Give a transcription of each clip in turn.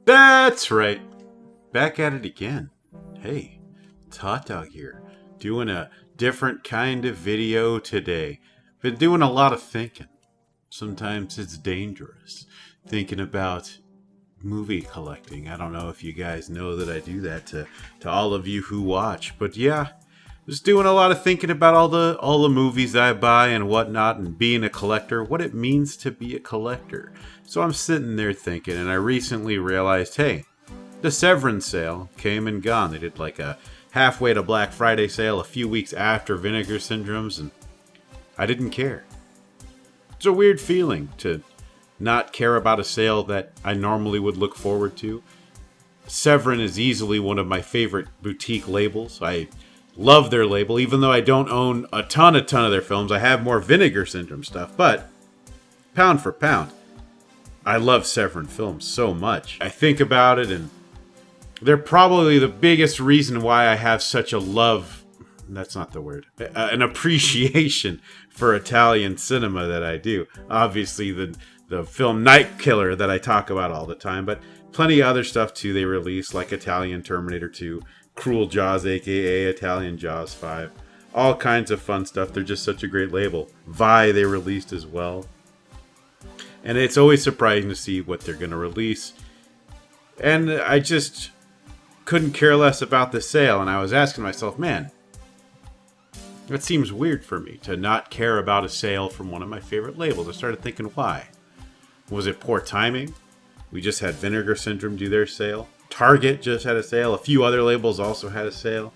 That's right. Back at it again. Hey, it's Hot Dog here. Doing a different kind of video today. Been doing a lot of thinking. Sometimes it's dangerous. Thinking about movie collecting. I don't know if you guys know that I do that to all of you who watch. But yeah, just doing a lot of thinking about all the movies that I buy and whatnot, and being a collector, what it means to be a collector. So I'm sitting there thinking, and I recently realized, hey, the Severance sale came and gone. They did like a halfway to Black Friday sale a few weeks after Vinegar Syndrome's, and I didn't care. It's a weird feeling to not care about a sale that I normally would look forward to. Severin is easily one of my favorite boutique labels. I love their label, even though I don't own a ton of their films. I have more Vinegar Syndrome stuff, but pound for pound, I love Severin films so much. I think about it, and they're probably the biggest reason why I have such a love, that's not the word, an appreciation for Italian cinema that I do. Obviously, the film Night Killer that I talk about all the time, but plenty of other stuff too they release, like Italian Terminator 2, Cruel Jaws, aka Italian Jaws 5. All kinds of fun stuff. They're just such a great label. Vi they released as well. And it's always surprising to see what they're going to release. And I just couldn't care less about the sale. And I was asking myself, man, that seems weird for me to not care about a sale from one of my favorite labels. I started thinking, why? Was it poor timing? We just had Vinegar Syndrome do their sale. Target just had a sale. A few other labels also had a sale.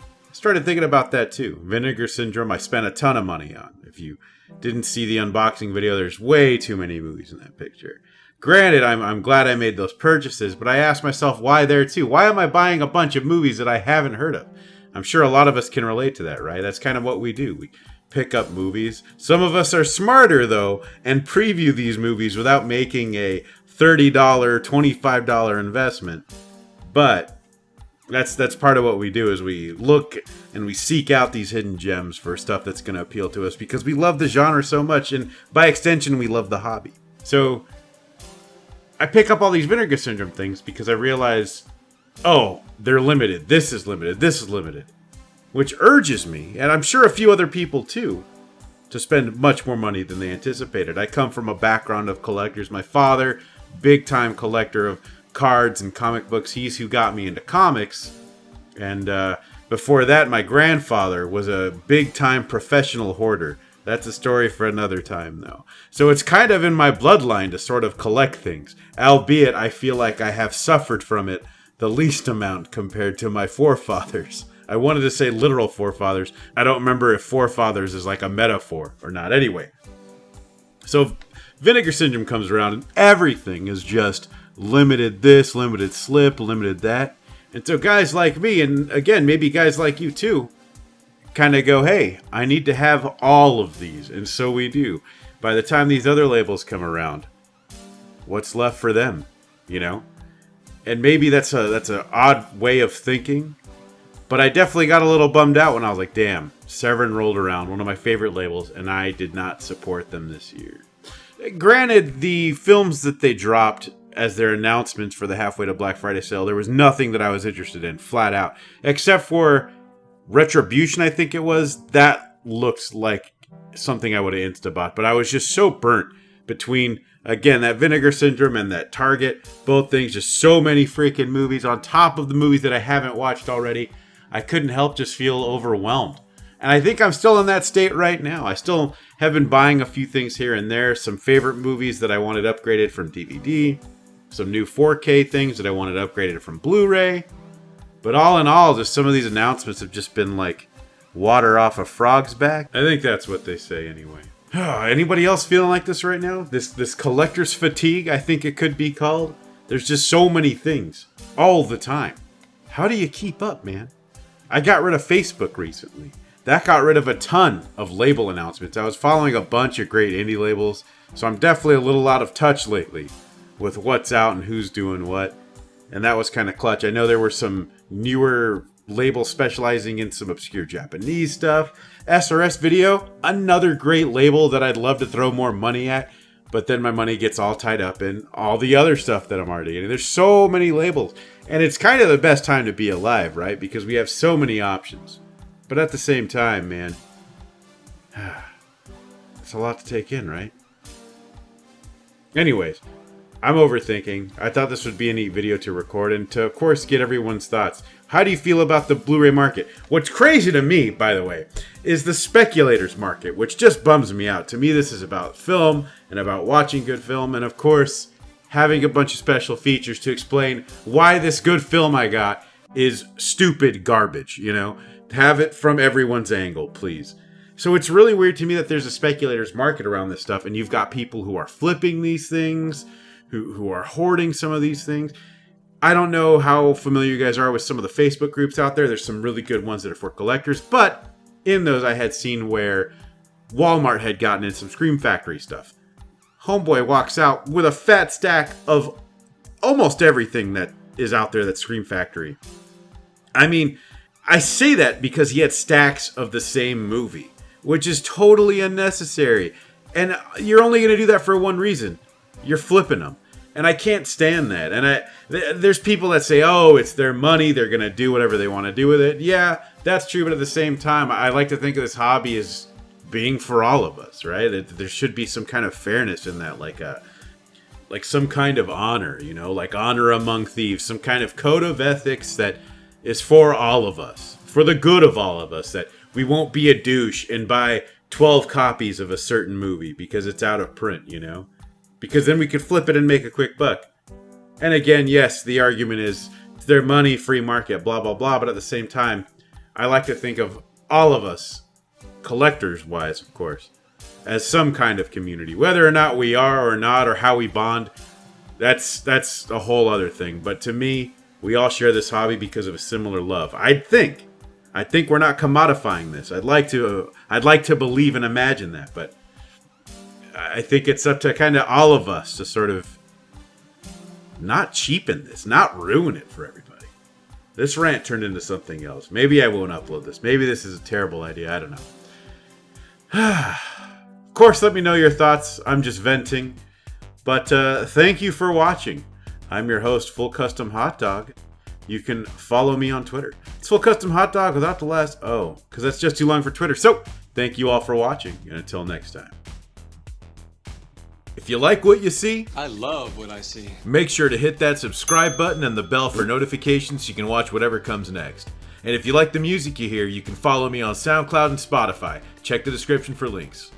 I started thinking about that too. Vinegar Syndrome, I spent a ton of money on. If you didn't see the unboxing video, there's way too many movies in that picture. Granted, I'm glad I made those purchases, but I asked myself why there too. Why am I buying a bunch of movies that I haven't heard of? I'm sure a lot of us can relate to that, right? That's kind of what we do. We pick up movies. Some of us are smarter, though, and preview these movies without making a $30, $25 investment. But that's part of what we do, is we look and we seek out these hidden gems for stuff that's going to appeal to us because we love the genre so much, and by extension, we love the hobby. So I pick up all these Vinegar Syndrome things because I realize, oh, they're limited. This is limited. This is limited. Which urges me, and I'm sure a few other people too, to spend much more money than they anticipated. I come from a background of collectors. My father, big time collector of cards and comic books. He's who got me into comics. And before that, my grandfather was a big time professional hoarder. That's a story for another time, though. So it's kind of in my bloodline to sort of collect things, albeit I feel like I have suffered from it the least amount compared to my forefathers. I wanted to say literal forefathers. I don't remember if forefathers is like a metaphor or not. Anyway, so Vinegar Syndrome comes around and everything is just limited this, limited slip, limited that. And so guys like me, and again, maybe guys like you too, kind of go, hey, I need to have all of these. And so we do. By the time these other labels come around, what's left for them, you know? And maybe that's an odd way of thinking, but I definitely got a little bummed out when I was like, damn, Severin rolled around, one of my favorite labels, and I did not support them this year. Granted, the films that they dropped as their announcements for the halfway to Black Friday sale, there was nothing that I was interested in, flat out, except for Retribution, I think it was. That looks like something I would have insta-bought, but I was just so burnt between, again, that Vinegar Syndrome and that Target. Both things, just so many freaking movies on top of the movies that I haven't watched already. I couldn't help just feel overwhelmed. And I think I'm still in that state right now. I still have been buying a few things here and there. Some favorite movies that I wanted upgraded from DVD. Some new 4K things that I wanted upgraded from Blu-ray. But all in all, just some of these announcements have just been like water off a frog's back. I think that's what they say anyway. Anybody else feeling like this right now? This collector's fatigue, I think it could be called. There's just so many things all the time. How do you keep up, man? I got rid of Facebook recently. That got rid of a ton of label announcements. I was following a bunch of great indie labels, so I'm definitely a little out of touch lately with what's out and who's doing what. And that was kind of clutch. I know there were some newer labels specializing in some obscure Japanese stuff. SRS Video, another great label that I'd love to throw more money at. but then my money gets all tied up in all the other stuff that I'm already getting. There's so many labels, and it's kind of the best time to be alive, right? Because we have so many options. But at the same time, man, it's a lot to take in, right? Anyways, I'm overthinking. I thought this would be a neat video to record and to, of course, get everyone's thoughts. How do you feel about the Blu-ray market? What's crazy to me, by the way, is the speculators market, which just bums me out. To me, this is about film and about watching good film and, of course, having a bunch of special features to explain why this good film I got is stupid garbage, you know? Have it from everyone's angle, please. So it's really weird to me that there's a speculators market around this stuff, and you've got people who are flipping these things, who are hoarding some of these things. I don't know how familiar you guys are with some of the Facebook groups out there. There's some really good ones that are for collectors, but in those I had seen where Walmart had gotten in some Scream Factory stuff. Homeboy walks out with a fat stack of almost everything that is out there that's Scream Factory. I mean, I say that because he had stacks of the same movie, which is totally unnecessary. And you're only going to do that for one reason. You're flipping them. And I can't stand that. And there's people that say, oh, it's their money. They're going to do whatever they want to do with it. Yeah, that's true. But at the same time, I like to think of this hobby as being for all of us, right? There should be some kind of fairness in that, like some kind of honor, you know, like honor among thieves, some kind of code of ethics that is for all of us, for the good of all of us, that we won't be a douche and buy 12 copies of a certain movie because it's out of print, you know? Because then we could flip it and make a quick buck. And again, yes, the argument is it's their money, free market, blah, blah, blah. But at the same time, I like to think of all of us, collectors-wise, of course, as some kind of community. Whether or not we are or not, or how we bond, that's a whole other thing. But to me, we all share this hobby because of a similar love. I think we're not commodifying this. I'd like to believe and imagine that, but I think it's up to kind of all of us to sort of not cheapen this, not ruin it for everybody. This rant turned into something else. Maybe I won't upload this. Maybe this is a terrible idea. I don't know. Of course, let me know your thoughts. I'm just venting. But thank you for watching. I'm your host, Full Custom Hot Dog. You can follow me on Twitter. It's Full Custom Hot Dog without the last O, because that's just too long for Twitter. So, thank you all for watching, and until next time. If you like what you see, I love what I see. Make sure to hit that subscribe button and the bell for notifications so you can watch whatever comes next. And if you like the music you hear, you can follow me on SoundCloud and Spotify. Check the description for links.